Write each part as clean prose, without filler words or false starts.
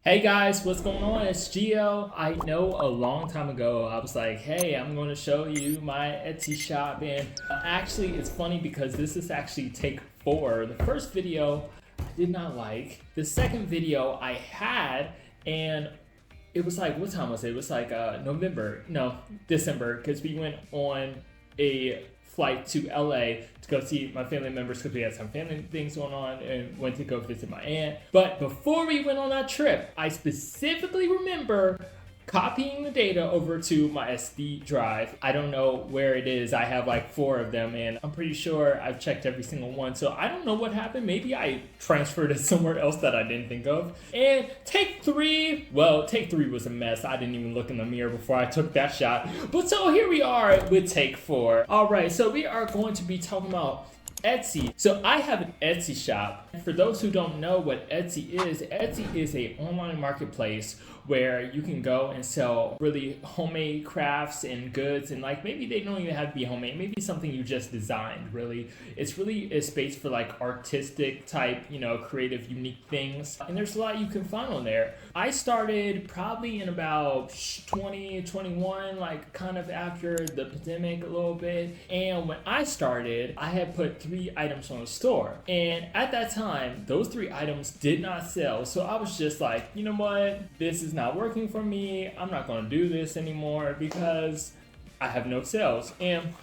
Hey guys, what's going on? It's Gio. I know a long time ago I was like, hey, I'm going to show you my Etsy shop, and actually it's funny because this is actually take 4. The first video I did not like. The second video I had, and it was like, what time was it? It was like December, because we went on a flight to LA to go see my family members because we had some family things going on and went to go visit my aunt. But before we went on that trip, I specifically remember copying the data over to my SD drive. I don't know where it is. I have like 4 of them and I'm pretty sure I've checked every single one. So I don't know what happened. Maybe I transferred it somewhere else that I didn't think of. And take 3 was a mess. I didn't even look in the mirror before I took that shot. But so here we are with take 4. All right, so we are going to be talking about Etsy. So I have an Etsy shop. For those who don't know what Etsy is an online marketplace where you can go and sell really homemade crafts and goods, and like maybe they don't even have to be homemade, maybe something you just designed. Really, it's really a space for like artistic type, creative, unique things, and there's a lot you can find on there. I started probably in about 2021, like kind of after the pandemic a little bit, and when I started I had put 3 items on the store, and at that time those 3 items did not sell. So I was just like, you know what, this is not working for me. I'm not going to do this anymore because I have no sales. And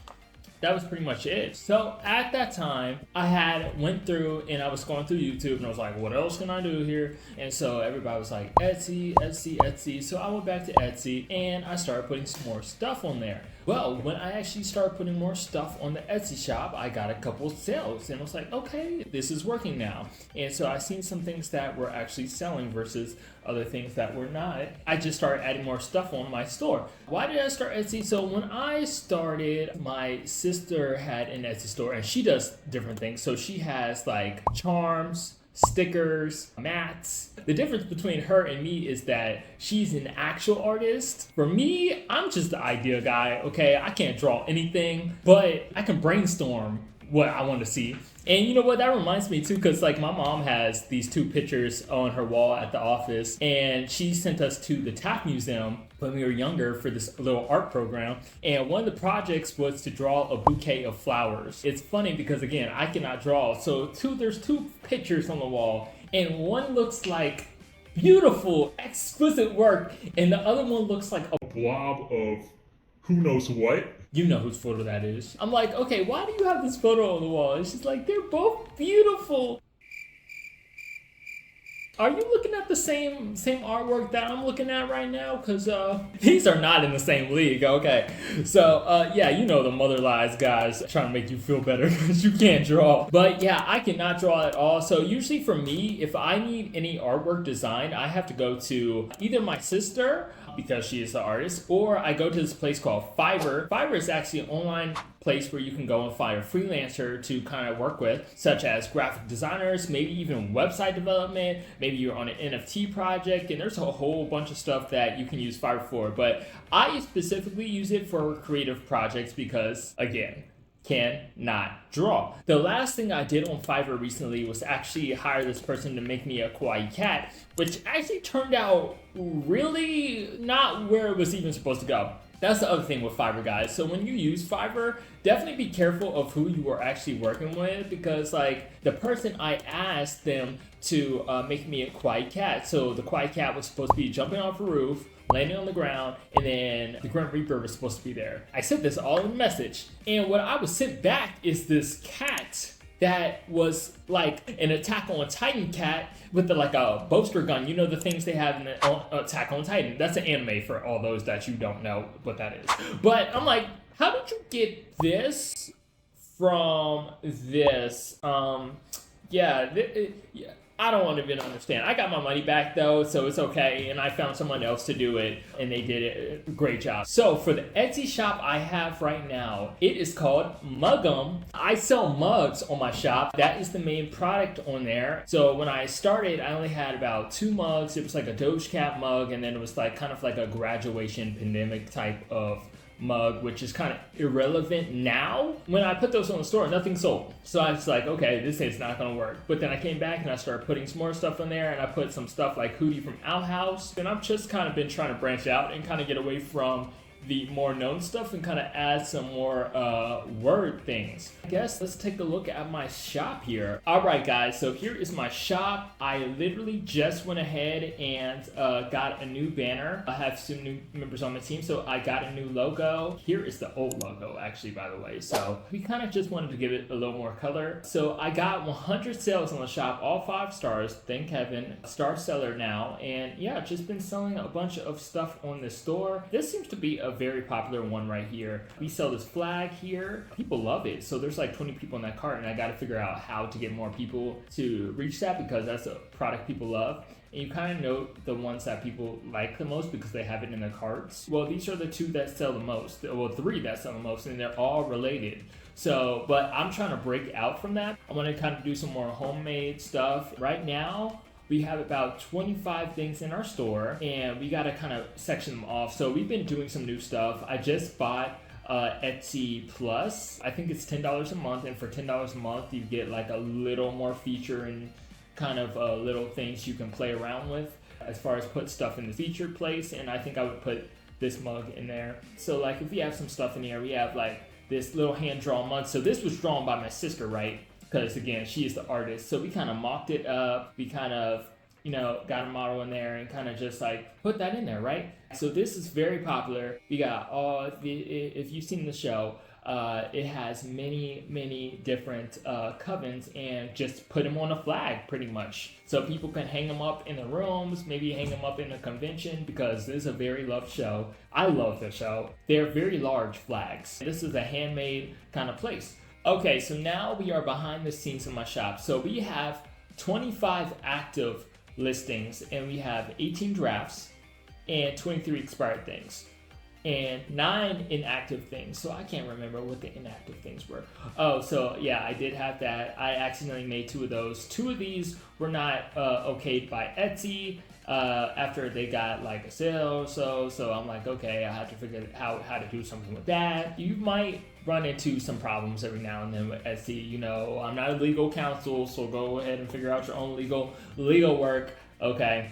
that was pretty much it. So at that time, I had went through and I was going through YouTube and I was like, what else can I do here? And so everybody was like, Etsy. So I went back to Etsy and I started putting some more stuff on there. Well, when I actually started putting more stuff on the Etsy shop, I got a couple sales and I was like, okay, this is working now. And so I seen some things that were actually selling versus other things that were not. I just started adding more stuff on my store. Why did I start Etsy? So when I started, my sister had an Etsy store and she does different things. So she has like charms, stickers, mats. The difference between her and me is that she's an actual artist. For me, I'm just the idea guy, okay? I can't draw anything, but I can brainstorm what I want to see. And you know what, that reminds me too, because like my mom has these 2 pictures on her wall at the office, and she sent us to the Taft Museum when we were younger for this little art program, and one of the projects was to draw a bouquet of flowers. It's funny because again, I cannot draw, so there's 2 pictures on the wall, and one looks like beautiful, exquisite work, and the other one looks like a blob of who knows what. You know whose photo that is. I'm like, okay, why do you have this photo on the wall? And she's like, they're both beautiful. Are you looking at the same artwork that I'm looking at right now? Because these are not in the same league, okay? So, yeah, you know the mother lies guys trying to make you feel better because you can't draw. But yeah, I cannot draw at all. So usually for me, if I need any artwork designed, I have to go to either my sister, because she is the artist, or I go to this place called Fiverr. Fiverr is actually an online place where you can go and find a freelancer to kind of work with, such as graphic designers, maybe even website development, maybe you're on an NFT project, and there's a whole bunch of stuff that you can use Fiverr for. But I specifically use it for creative projects because, again, cannot draw. The last thing I did on Fiverr recently was actually hire this person to make me a kawaii cat, which actually turned out really not where it was even supposed to go. That's the other thing with Fiverr, guys. So when you use Fiverr, definitely be careful of who you are actually working with, because like the person, I asked them to make me a kawaii cat. So the kawaii cat was supposed to be jumping off a roof, landing on the ground, and then the Grim Reaper was supposed to be there. I sent this all in a message, and what I was sent back is this cat that was like an Attack on Titan cat with like a bowster gun. You know the things they have in the Attack on Titan. That's an anime for all those that you don't know what that is. But I'm like, how did you get this from this? Yeah. I don't want to even understand. I got my money back though, so it's okay. And I found someone else to do it, and they did a great job. So for the Etsy shop I have right now, it is called Muggum. I sell mugs on my shop. That is the main product on there. So when I started, I only had about 2 mugs. It was like a Doge Cat mug, and then it was like kind of like a graduation pandemic type of mug, which is kind of irrelevant now. When I put those on the store, nothing sold. So I was like, okay, this is not gonna work. But then I came back and I started putting some more stuff in there, and I put some stuff like Hootie from Outhouse. And I've just kind of been trying to branch out and kind of get away from the more known stuff and kind of add some more word things. I guess let's take a look at my shop here. All right, guys, so here is my shop. I literally just went ahead and got a new banner. I have some new members on my team, so I got a new logo. Here is the old logo, actually, by the way. So we kind of just wanted to give it a little more color. So I got 100 sales on the shop, all 5 stars. Thank Kevin. Star seller now. And yeah, just been selling a bunch of stuff on the store. This seems to be a very popular one right here. We sell this flag here. People love it. So there's like 20 people in that cart, and I got to figure out how to get more people to reach that, because that's a product people love. And you kind of know the ones that people like the most because they have it in their carts. Well, these are the 2 that sell the most. Well, 3 that sell the most, and they're all related. So, but I'm trying to break out from that. I want to kind of do some more homemade stuff. Right now, we have about 25 things in our store, and we got to kind of section them off. So we've been doing some new stuff. I just bought Etsy Plus. I think it's $10 a month, and for $10 a month, you get like a little more feature and kind of little things you can play around with as far as put stuff in the featured place. And I think I would put this mug in there. So like if we have some stuff in here, we have like this little hand-drawn mug. So this was drawn by my sister, right? Because again, she is the artist. So we kind of mocked it up. We kind of, got a model in there and kind of just like put that in there, right? So this is very popular. We got if you've seen the show, it has many different covens, and just put them on a flag pretty much. So people can hang them up in the rooms, maybe hang them up in a convention, because this is a very loved show. I love the show. They're very large flags. This is a handmade kind of place. Okay, so now we are behind the scenes in my shop. So we have 25 active listings, and we have 18 drafts and 23 expired things, and 9 inactive things. So I can't remember what the inactive things were. Oh, so yeah, I did have that. I accidentally made 2 of those. 2 of these were not okayed by Etsy after they got like a sale or so. So I'm like, okay, I have to figure out how to do something with that. You might run into some problems every now and then with Etsy. I'm not a legal counsel, so go ahead and figure out your own legal work. Okay.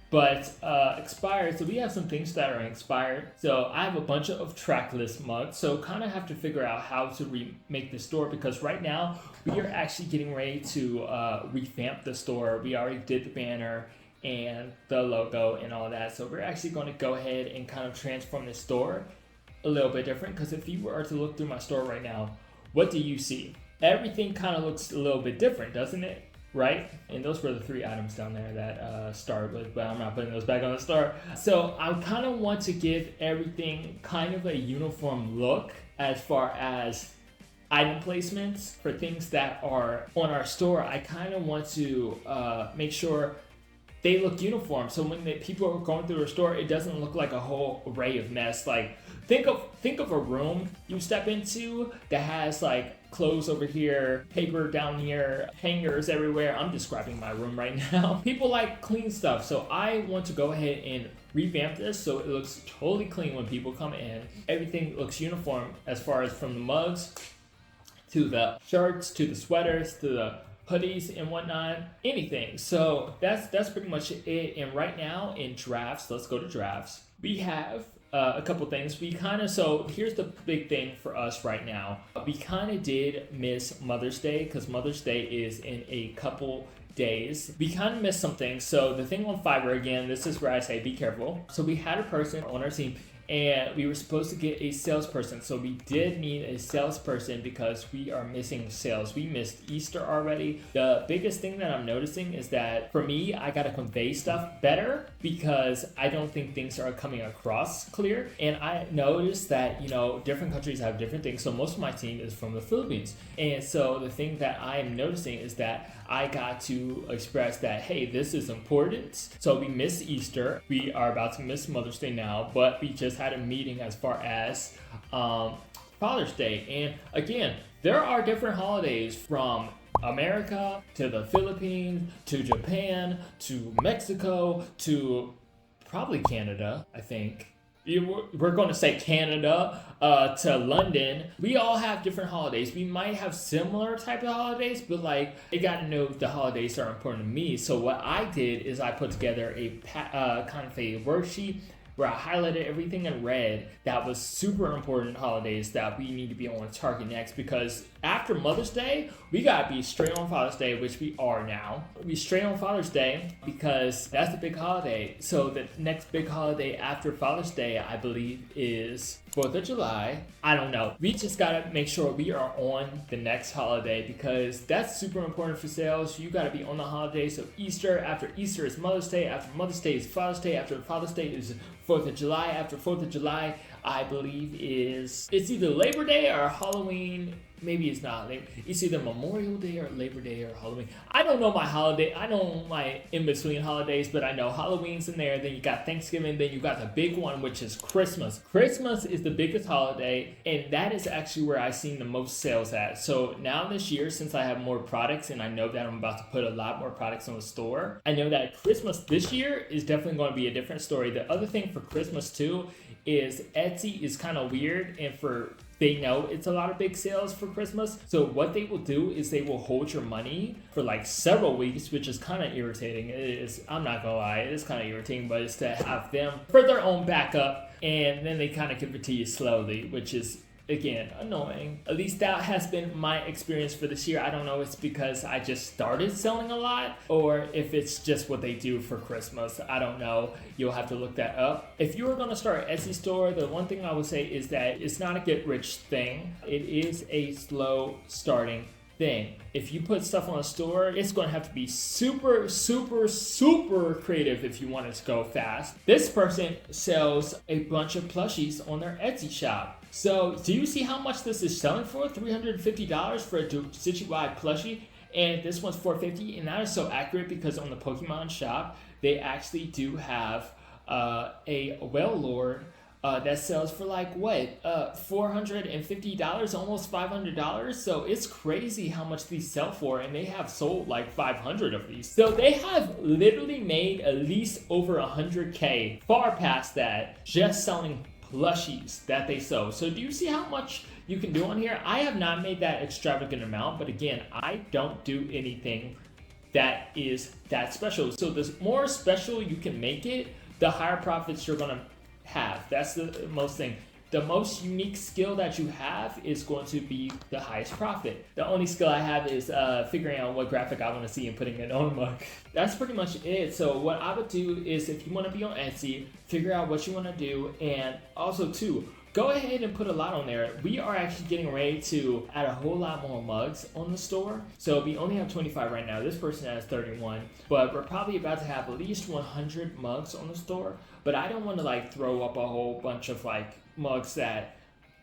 But expired, so we have some things that are expired. So I have a bunch of tracklist mugs, so kind of have to figure out how to remake the store, because right now we are actually getting ready to revamp the store. We already did the banner and the logo and all that, so we're actually going to go ahead and kind of transform the store a little bit different. Because if you were to look through my store right now, what do you see? Everything kind of looks a little bit different, doesn't it? Right? And those were the 3 items down there that started with, but I'm not putting those back on the store. So I kind of want to give everything kind of a uniform look as far as item placements for things that are on our store. I kind of want to make sure they look uniform, so when people are going through a store, it doesn't look like a whole array of mess. Like think of a room you step into that has like clothes over here, paper down here, hangers everywhere. I'm describing my room right now. People like clean stuff, so I want to go ahead and revamp this so it looks totally clean when people come in. Everything looks uniform as far as from the mugs to the shirts to the sweaters to the hoodies and whatnot, anything. So that's pretty much it. And right now in drafts, let's go to drafts. We have a couple things. So here's the big thing for us right now. We kind of did miss Mother's Day, because Mother's Day is in a couple days. We kind of missed some things. So the thing on Fiverr, again, this is where I say be careful. So we had a person on our team, and we were supposed to get a salesperson. So we did need a salesperson because we are missing sales. We missed Easter already. The biggest thing that I'm noticing is that for me, I got to convey stuff better because I don't think things are coming across clear. And I noticed that, different countries have different things. So most of my team is from the Philippines. And so the thing that I am noticing is that I got to express that, hey, this is important. So we missed Easter. We are about to miss Mother's Day now, but we just had a meeting as far as Father's Day. And again, there are different holidays from America to the Philippines to Japan to Mexico to probably Canada, I think. we're going to say Canada to London. We all have different holidays. We might have similar type of holidays, but like you got to know the holidays are important to me. So what I did is I put together a kind of a worksheet where I highlighted everything in red that was super important holidays that we need to be on target next, because after Mother's Day, we gotta be straight on Father's Day, which we are now. We straight on Father's Day because that's the big holiday. So the next big holiday after Father's Day, I believe, is 4th of July. I don't know. We just gotta make sure we are on the next holiday because that's super important for sales. You gotta be on the holiday. So Easter, after Easter is Mother's Day, after Mother's Day is Father's Day, after Father's Day is 4th of July, after 4th of July, I believe it's either Labor Day or Halloween. Maybe it's not. It's either Memorial Day or Labor Day or Halloween. I don't know my holiday. I know my in-between holidays, but I know Halloween's in there. Then you got Thanksgiving. Then you got the big one, which is Christmas. Christmas is the biggest holiday, and that is actually where I've seen the most sales at. So now this year, since I have more products, and I know that I'm about to put a lot more products on the store, I know that Christmas this year is definitely going to be a different story. The other thing for Christmas too is Etsy is kind of weird, and they know it's a lot of big sales for Christmas. So what they will do is they will hold your money for like several weeks, which is kind of irritating. It is, I'm not gonna lie, it is kind of irritating, but it's to have them for their own backup, and then they kind of give it to you slowly, which is, again, annoying. At least that has been my experience for this year. I don't know if it's because I just started selling a lot or if it's just what they do for Christmas. I don't know. You'll have to look that up. If you were going to start an Etsy store, the one thing I would say is that it's not a get-rich thing. It is a slow starting thing. If you put stuff on a store, it's going to have to be super, super, super creative if you want it to go fast. This person sells a bunch of plushies on their Etsy shop. So do you see how much this is selling for? $350 for a citywide plushie, and this one's $450, and that is so accurate because on the Pokemon shop, they actually do have a Wailord that sells for like what, $450, almost $500. So it's crazy how much these sell for, and they have sold like 500 of these. So they have literally made at least over 100K, far past that, just selling plushies that they sell. So do you see how much you can do on here? I have not made that extravagant amount, but again, I don't do anything that is that special. So the more special you can make it, the higher profits you're gonna have. That's the most thing. The most unique skill that you have is going to be the highest profit. The only skill I have is figuring out what graphic I want to see and putting it on a mug. That's pretty much it. So what I would do is, if you want to be on Etsy, figure out what you want to do, and also too, go ahead and put a lot on there. We are actually getting ready to add a whole lot more mugs on the store. So we only have 25 right now. This person has 31, but we're probably about to have at least 100 mugs on the store. But I don't want to like throw up a whole bunch of like mugs that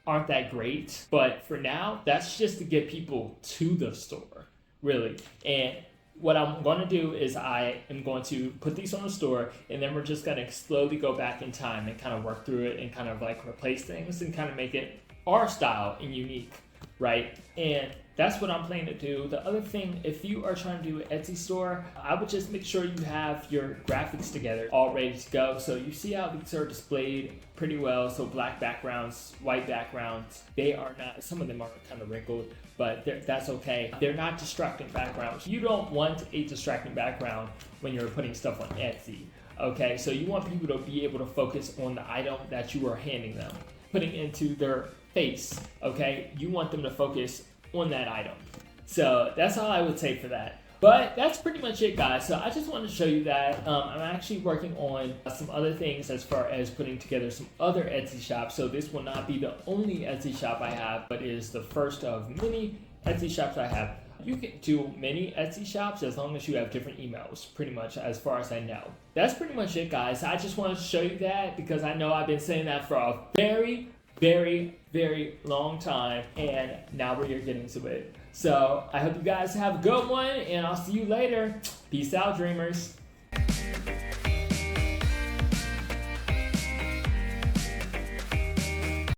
aren't that great. But for now, that's just to get people to the store, really. And what I'm going to do is I am going to put these on the store, and then we're just going to slowly go back in time and kind of work through it and kind of like replace things and kind of make it our style and unique, right? And that's what I'm planning to do. The other thing, if you are trying to do an Etsy store, I would just make sure you have your graphics together, all ready to go. So you see how these are displayed pretty well. So black backgrounds, white backgrounds, they are not, some of them are kind of wrinkled, but that's okay. They're not distracting backgrounds. You don't want a distracting background when you're putting stuff on Etsy, okay? So you want people to be able to focus on the item that you are handing them, putting into their face, okay? You want them to focus on that item. So that's all I would say for that. But that's pretty much it, guys. So I just wanted to show you that I'm actually working on some other things as far as putting together some other Etsy shops. So this will not be the only Etsy shop I have, but it is the first of many Etsy shops I have. You can do many Etsy shops as long as you have different emails, pretty much, as far as I know. That's pretty much it, guys. I just wanted to show you that because I know I've been saying that for a very, very long time, and now we're here getting to it. So I hope you guys have a good one, and I'll see you later. Peace out, dreamers.